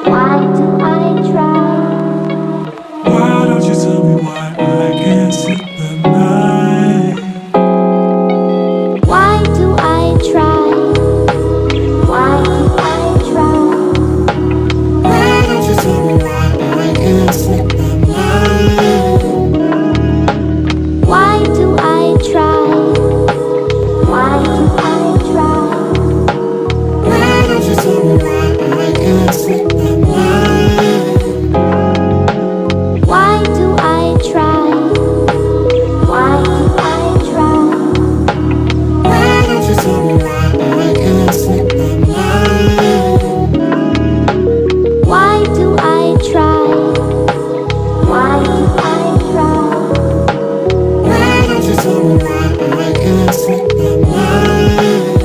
Why do I try? Why don't you tell me why I can't sleep at night? Why do I try? Why do I try? Why don't you tell me why I can't sleep at night? Why do I try? Why do I try? Why don't you tell me why I can't sleep at night? Why do I try? Why do I try? Why don't you tell me why I can't sleep at night? Why do I try? Why do I try? Why don't you tell me why I can't sleep at night?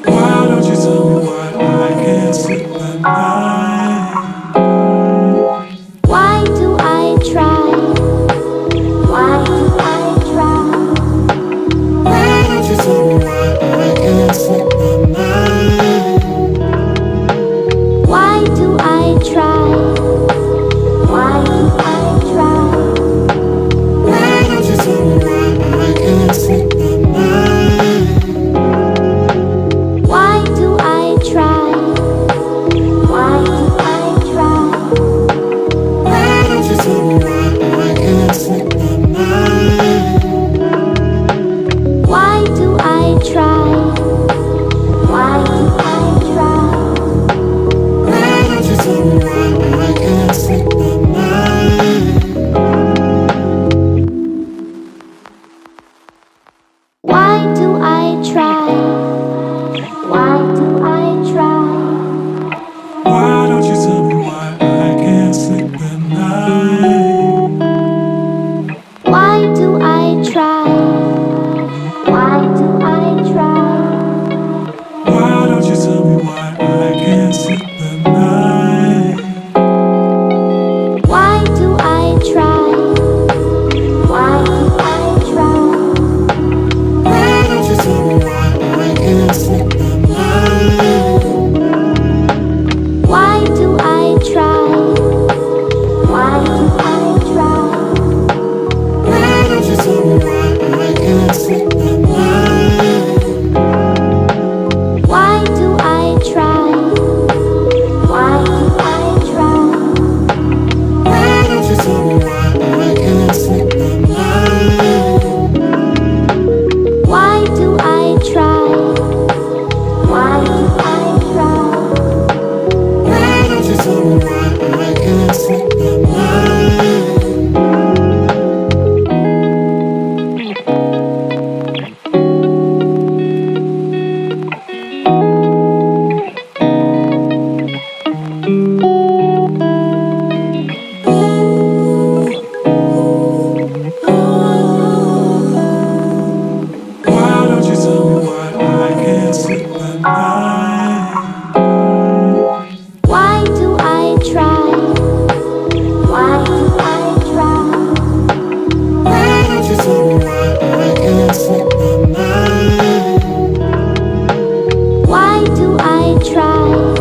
Why don't you tell me why I can't sleep at night? Why do I try? Why do I try? Why don't you tell me why I can't sleep at night? Why do I try? Why do I try? Why don't you tell me why I can't sleep at night? Why do I try? Why do I try? Why don't you tell me why I can't sleep at night? Why do I try? Why do I try? Why don't you tell me why I can't sleep at night? Why do I try? Why do I try? Why don't you tell me why I can't sleep at night? Why do I try? Why do I try? Why don't you tell me why I can't sleep at night? Why do I try? Why do I try? Why don't you tell me why I can't sleep at night? Why do I try? Why do I try? Why don't you tell me why I can't sleep at night? Why do I try? Why do I try? Why don't you tell me why I can't sleep at night? Why do I try? Why do I try? Why don't you tell me why I can't sleep at night? Why don't you tell me why I can't sleep at night? Why do I try? Why do I try? Why don't you tell me why I can't sleep at night? Why do I try?